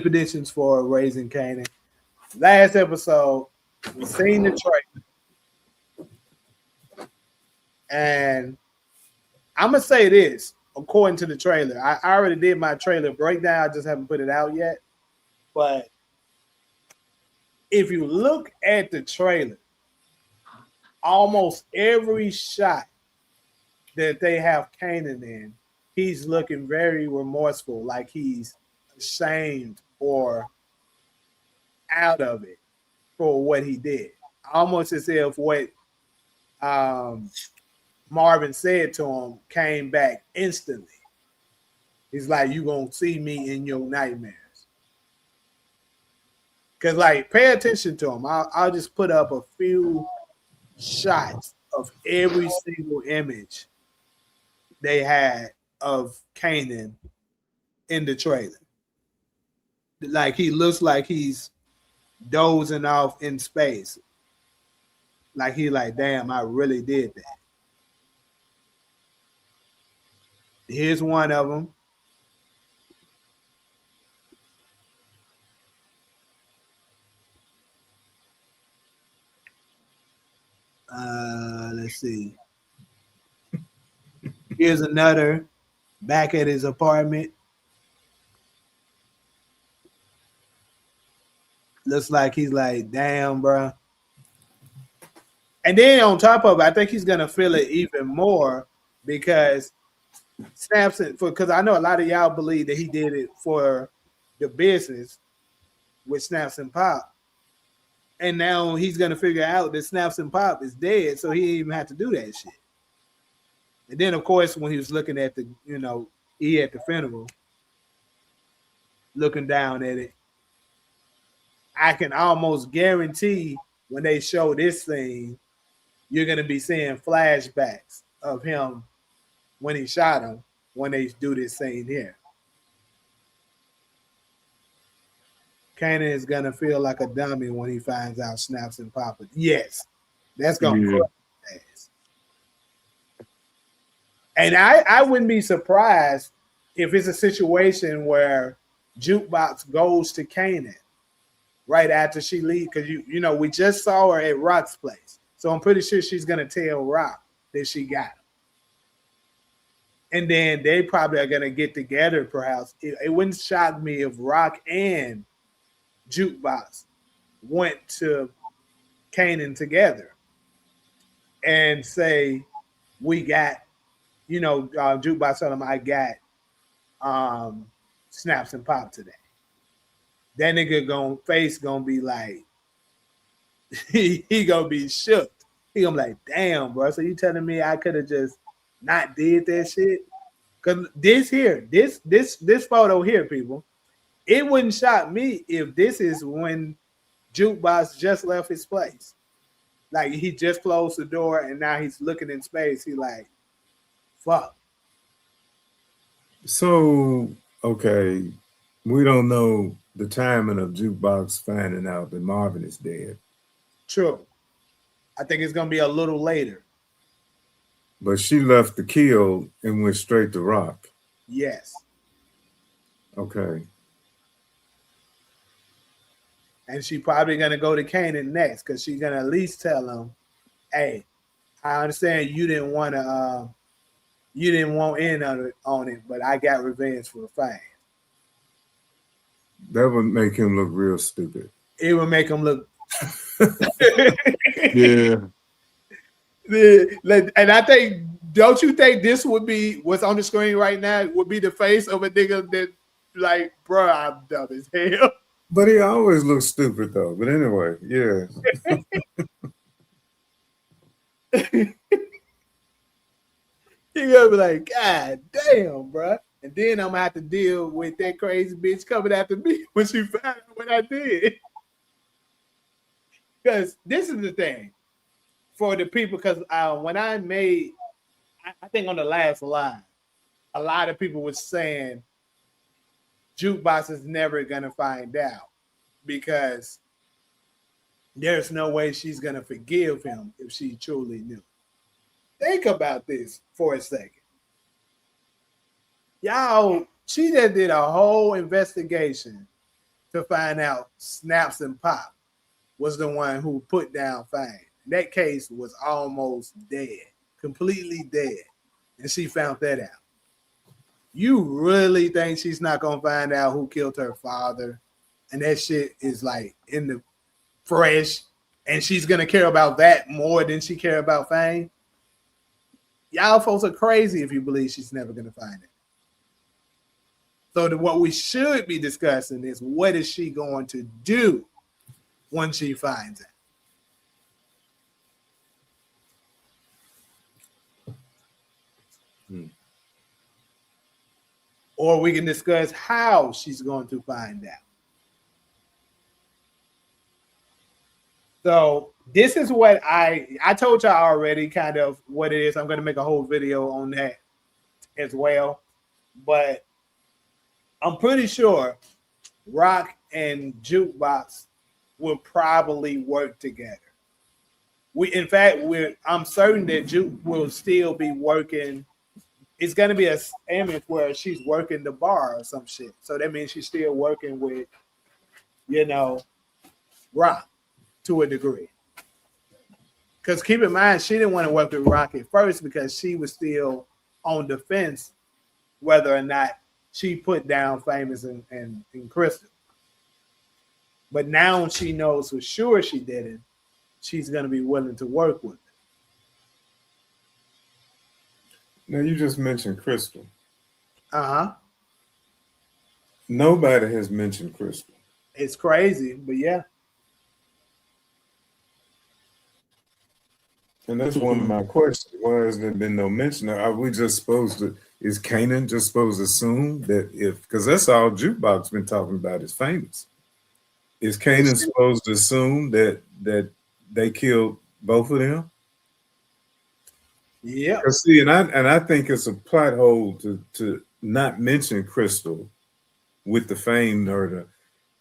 predictions for Raising Kanan. Last episode, we seen the trailer, and I'm gonna say this according to the trailer. I already did my trailer breakdown. I just haven't put it out yet. But if you look at the trailer, almost every shot that they have Kanan in, he's looking very remorseful, like he's ashamed or out of it for what he did. Almost as if what um, Marvin said to him came back instantly. He's like, "You gonna see me in your nightmares." Cause like, pay attention to him. I'll just put up a few shots of every single image they had of Kanan in the trailer. Like he looks like he's dozing off in space. Like he like, damn, I really did that. Here's one of them. Let's see. Here's another back at his apartment. Looks like he's like, damn, bro. And then on top of it, I think he's gonna feel it even more because Snaps it for because I know a lot of y'all believe that he did it for the business with Snaps and Pop. And now he's gonna figure out that Snaps and Pop is dead, so he didn't even have to do that shit. And then of course when he was looking at the, he at the funeral, looking down at it, I can almost guarantee when they show this scene, you're gonna be seeing flashbacks of him when he shot him when they do this scene here. Kanan is gonna feel like a dummy when he finds out Snaps and Papa. Yes, that's gonna crush his ass. And I wouldn't be surprised if it's a situation where Jukebox goes to Kanan right after she leaves, because we just saw her at Rock's place, so I'm pretty sure she's gonna tell Rock that she got him. And then they probably are going to get together, perhaps. It wouldn't shock me if Rock and Jukebox went to Kanan and say, we got, Jukebox told him, I got Snaps and Pop today. That nigga face gonna be like, he gonna be shook. He gonna be like, damn, bro. So you telling me I could have just not did that shit? Because this photo here, people, it wouldn't shock me if this is when Jukebox just left his place. Like he just closed the door and now he's looking in space. He like, fuck. So, okay, we don't know the timing of Jukebox finding out that Marvin is dead. True. I think it's gonna be a little later. But she left the kill and went straight to Rock. Yes. Okay. And she probably gonna go to Kanan next because she's gonna at least tell him, "Hey, I understand you didn't want in on it, but I got revenge for the fame." That would make him look real stupid. It would make him look. Yeah. And I think, don't you think this would be what's on the screen right now? Would be the face of a nigga that, like, bro, I'm dumb as hell. But he always looks stupid though. But anyway, yeah. He gonna be like, God damn, bro. And then I'm gonna have to deal with that crazy bitch coming after me when she found out what I did. Because this is the thing for the people. Because when I made, I think on the last line, a lot of people were saying Jukebox is never gonna find out because there's no way she's gonna forgive him if she truly knew. Think about this for a second. Y'all, she just did a whole investigation to find out Snaps and Pop was the one who put down Fame. That case was almost dead, completely dead. And she found that out. You really think she's not gonna find out who killed her father? And that shit is like in the fresh, and she's gonna care about that more than she care about Fame? Y'all folks are crazy if you believe she's never gonna find it. So what we should be discussing is what is she going to do when she finds it? Or we can discuss how she's going to find out. So this is what I told y'all already kind of what it is. I'm going to make a whole video on that as well. But I'm pretty sure Rock and Jukebox will probably work together. I'm certain that Juke will still be working. It's going to be a image where she's working the bar or some shit. So that means she's still working with, Rock to a degree. Because keep in mind, she didn't want to work with Rock at first because she was still on the fence whether or not she put down Famous and Crystal. But now she knows for sure she didn't. She's going to be willing to work with it. Now, you just mentioned Crystal. Uh-huh. Nobody has mentioned Crystal. It's crazy, but yeah. And that's one of my questions. Why has there been no mention? Are we just supposed to, is Kanan just supposed to assume that because that's all Jukebox been talking about is Famous. Is Kanan supposed to assume that they killed both of them? Yeah. See, and I think it's a plot hole to not mention Crystal with the Fame murder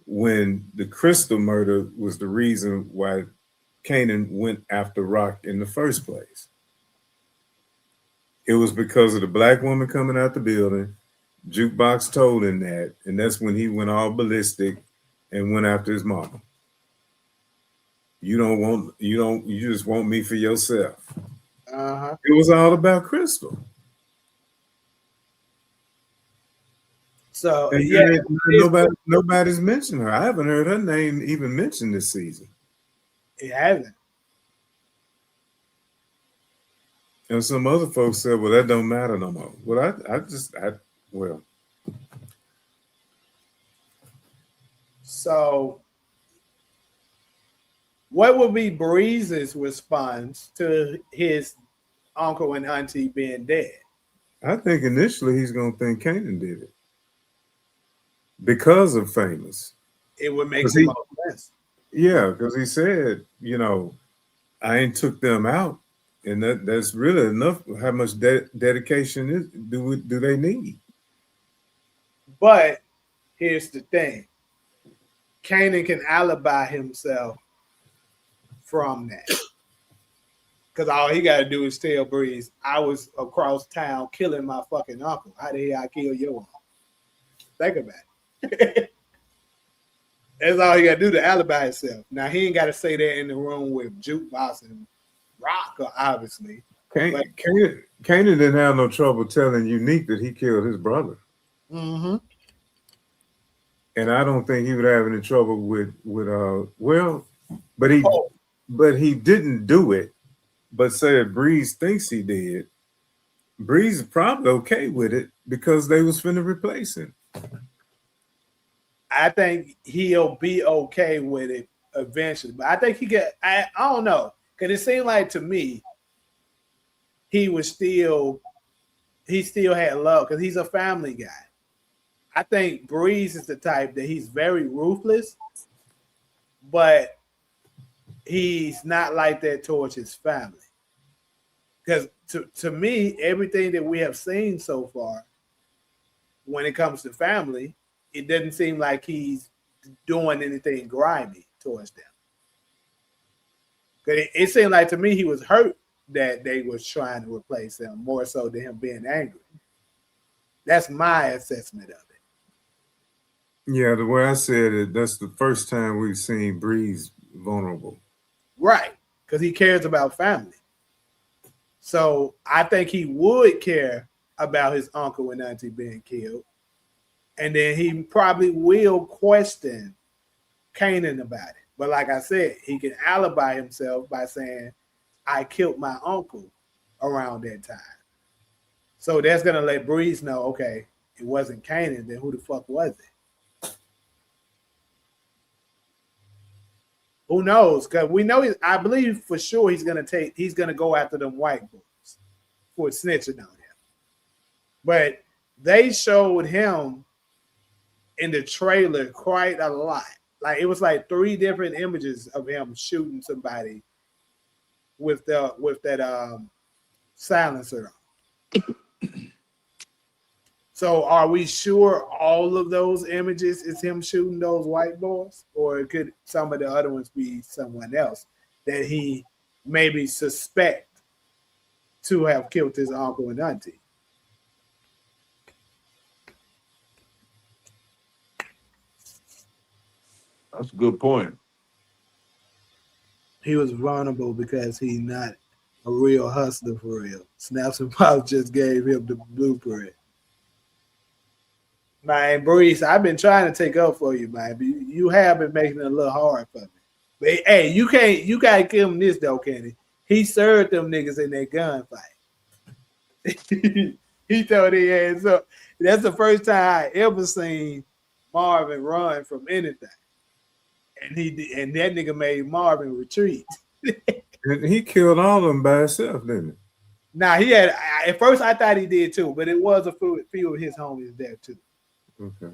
when the Crystal murder was the reason why Kanan went after Rock in the first place. It was because of the black woman coming out the building. Jukebox told him that, and that's when he went all ballistic and went after his mama. You just want me for yourself. Uh-huh. It was all about Crystal. So and yeah, nobody's mentioned her. I haven't heard her name even mentioned this season. It hasn't. And some other folks said, "Well, that don't matter no more." Well, well. So, what would be Breeze's response to his uncle and auntie being dead? I think initially he's gonna think Kanan did it because of Famous. It would make the most sense. Yeah, because he said, I ain't took them out, and that's really enough. How much dedication do they need? But here's the thing: Kanan can alibi himself from that. Because all he got to do is tell Breeze, I was across town killing my fucking uncle. How the hell I kill your uncle? Think about it. That's all he got to do to alibi himself. Now, he ain't got to say that in the room with Jukebox and Rock, obviously. Kanan didn't have no trouble telling Unique that he killed his brother. Mm-hmm. And I don't think he would have any trouble but he didn't do it. But said Breeze thinks he did. Breeze is probably okay with it because they was finna replace him. I think he'll be okay with it eventually. But I think I don't know. Because it seemed like to me, he still had love because he's a family guy. I think Breeze is the type that he's very ruthless, but he's not like that towards his family. Because to me, everything that we have seen so far, when it comes to family, it doesn't seem like he's doing anything grimy towards them. Because it seemed like to me he was hurt that they was trying to replace him more so than him being angry. That's my assessment of it. Yeah, the way I said it, that's the first time we've seen Breeze vulnerable. Right. Because he cares about family. So I think he would care about his uncle and auntie being killed. And then he probably will question Kanan about it. But like I said, he can alibi himself by saying, I killed my uncle around that time. So that's gonna let Breeze know, okay, it wasn't Kanan, then who the fuck was it? Who knows? Because we know I believe for sure he's gonna go after them white boys for snitching on him. But they showed him in the trailer quite a lot. Like it was like 3 different images of him shooting somebody with that silencer on. So are we sure all of those images is him shooting those white boys? Or could some of the other ones be someone else that he maybe suspect to have killed his uncle and auntie? That's a good point. He was vulnerable because he's not a real hustler for real. Snaps and Pops just gave him the blueprint. Man, Breeze, I've been trying to take up for you, man. But you have been making it a little hard for me. But hey, you gotta give him this though, Kenny. He served them niggas in that gunfight. He told he had so that's the first time I ever seen Marvin run from anything. And that nigga made Marvin retreat. And he killed all of them by himself, didn't Now he had at first I thought he did too, but it was a few of his homies there too. he? Okay.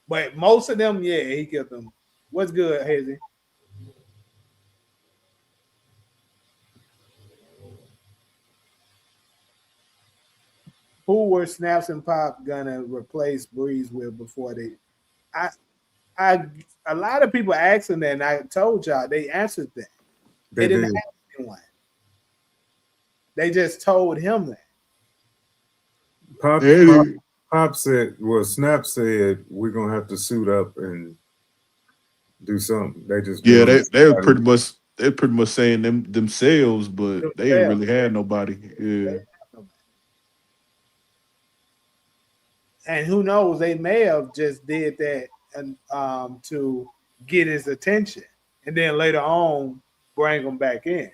But most of them, yeah, he killed them. What's good, Hazy? Who were Snaps and Pop gonna replace Breeze with before they? I, I, a lot of people asking that, and I told y'all they answered that. They They didn't did. ask anyone. They just told him that. Pop, Pop, Hey, Pop said, well, Snap said, we're going to have to suit up and do something. They just yeah, building they were somebody. pretty much saying themselves, but they ain't Themselves. really had nobody. Yeah, And who knows? They may have just did that and to get his attention, and then later on bring him back in.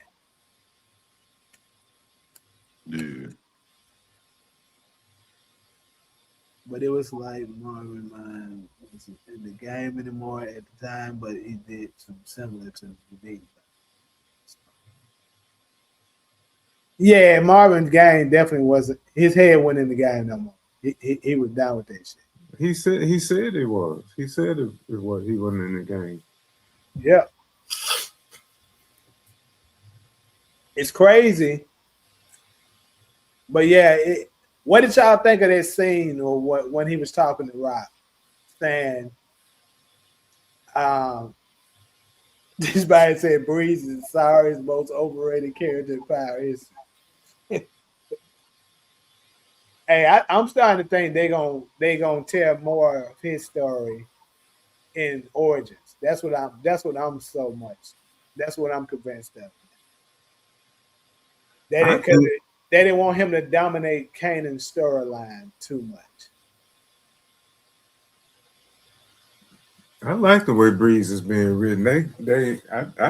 yeah. But it was like Marvin wasn't in the game anymore at the time, but he did some similar to me. Yeah, Marvin's game definitely wasn't. His head wasn't in the game no more. He was down with that shit. He said it was. He said it was. He wasn't in the game. Yeah, it's crazy. But yeah, what did y'all think of that scene or what when he was talking to Rock, saying, um, this guy said Breeze is sorry, his most overrated character in Power history. Hey, I'm starting to think they gonna tell more of his story in Origins. That's what I'm so much. That's what I'm convinced of. They I didn't because think they didn't want him to dominate Kanan's storyline too much. I like the way Breeze is being written. I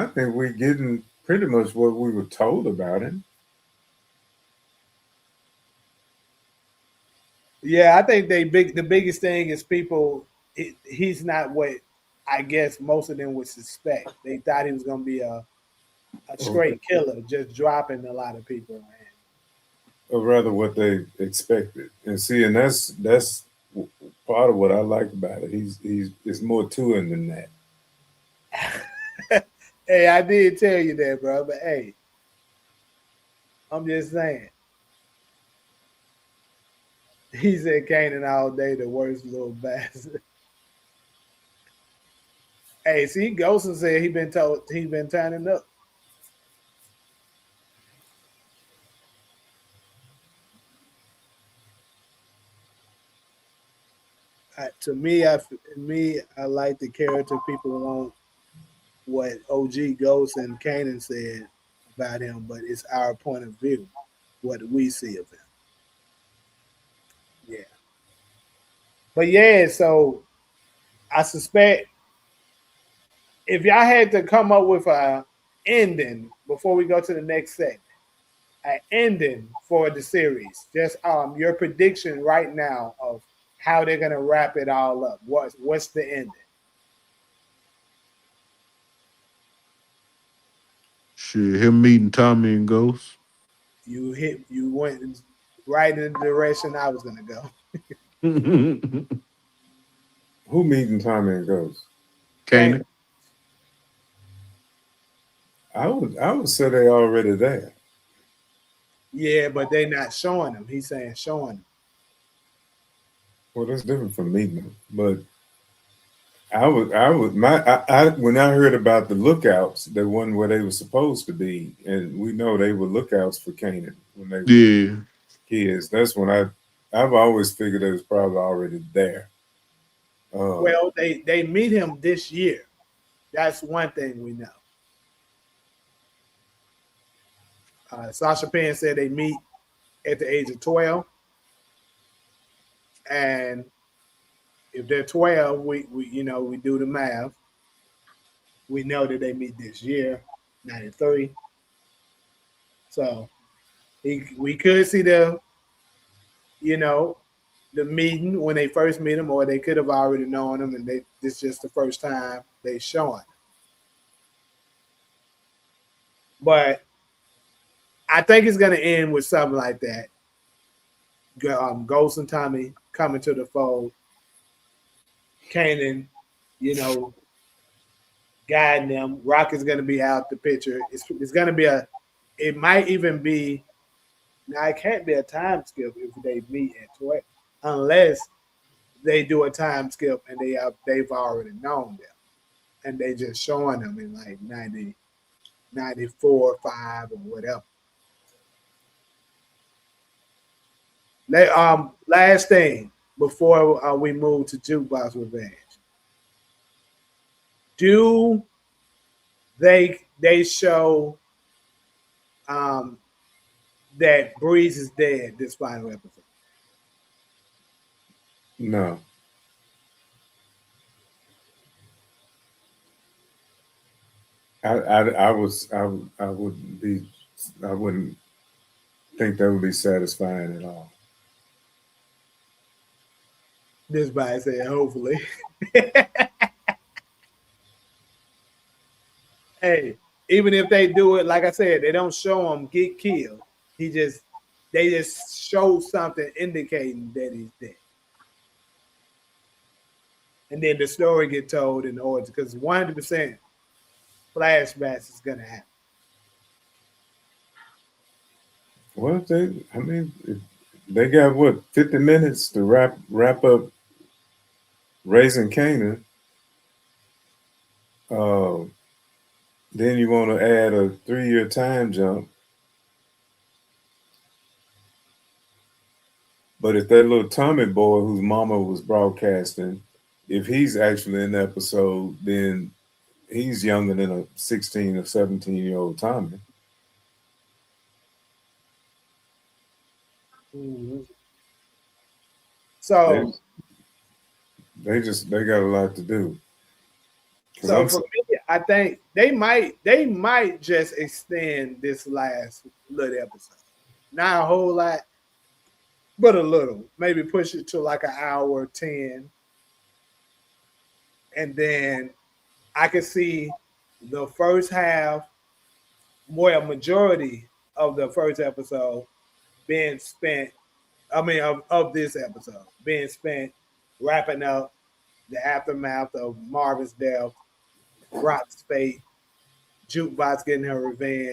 think we're getting pretty much what we were told about him. Yeah, I think the biggest thing is people. He's not what I guess most of them would suspect. They thought he was gonna be a Or, straight killer, just dropping a lot of people. or rather what they expected. And see, and that's part of what I like about it. He's it's more to him than that. Hey, I did tell you that, bro. But hey, I'm just saying. He said Kanan all day, the worst little bastard. Hey, see, Ghost said he been turning up. to me, I like the character. People want what OG Ghost and Kanan said about him, but it's our point of view, what we see of him. Yeah, but yeah. So I suspect if y'all had to come up with a ending before we go to the next segment, an ending for the series, just your prediction right now of how they're gonna wrap it all up. What's the ending? Shit, him meeting Tommy and Ghost. You went right in the direction I was gonna go. Who meeting Tommy and Ghost? Kanan. Kanan. I would say they already there. Yeah, but they not showing him. He's saying showing him. Well, that's different from meeting them. But I when I heard about the lookouts, they wasn't where they were supposed to be, and we know they were lookouts for Canaan when they were Yeah. kids. That's when I've always figured it was probably already there. Uh, Well, they meet him this year. That's one thing we know. Sasha Penn said they meet at the age of 12, and if they're 12, we do the math. We know that they meet this year, 93. So we could see you know, the meeting when they first meet him, or they could have already known him, and this is just the first time they showing. But I think it's gonna end with something like that. Ghost and Tommy coming to the fold. Kanan, you know, guiding them. Rock is gonna be out the picture. It's gonna be a. It might even be. Now it can't be a time skip if they meet at 12, unless they do a time skip and they've already known them and they just showing them in like 90, 94, 5 or whatever. Last thing before we move to Jukebox Revenge. Do they show um that Breeze is dead this final episode? no, I was I wouldn't be I wouldn't think that would be satisfying at all. This by saying hopefully. Hey, even if they do it, like I said, they don't show him get killed. He just they just show something indicating that he's dead. And then the story get told in order because 100% flashbacks is gonna happen. Well, I mean, if they got what 50 minutes to wrap up Raising Kanan. Uh, then you want to add a 3-year time jump. But if that little Tommy boy whose mama was broadcasting, if he's actually in the episode, then he's younger than a 16 or 17-year-old Tommy. Mm-hmm. They, So they got a lot to do. so for me, I think they might just extend this last little episode. Not a whole lot, but a little. Maybe push it to like an hour 10. And then I could see the first half, more a majority of the first episode being spent. I mean, of this episode being spent wrapping up the aftermath of Marvin's death, Rock's fate, Jukebox getting her revenge.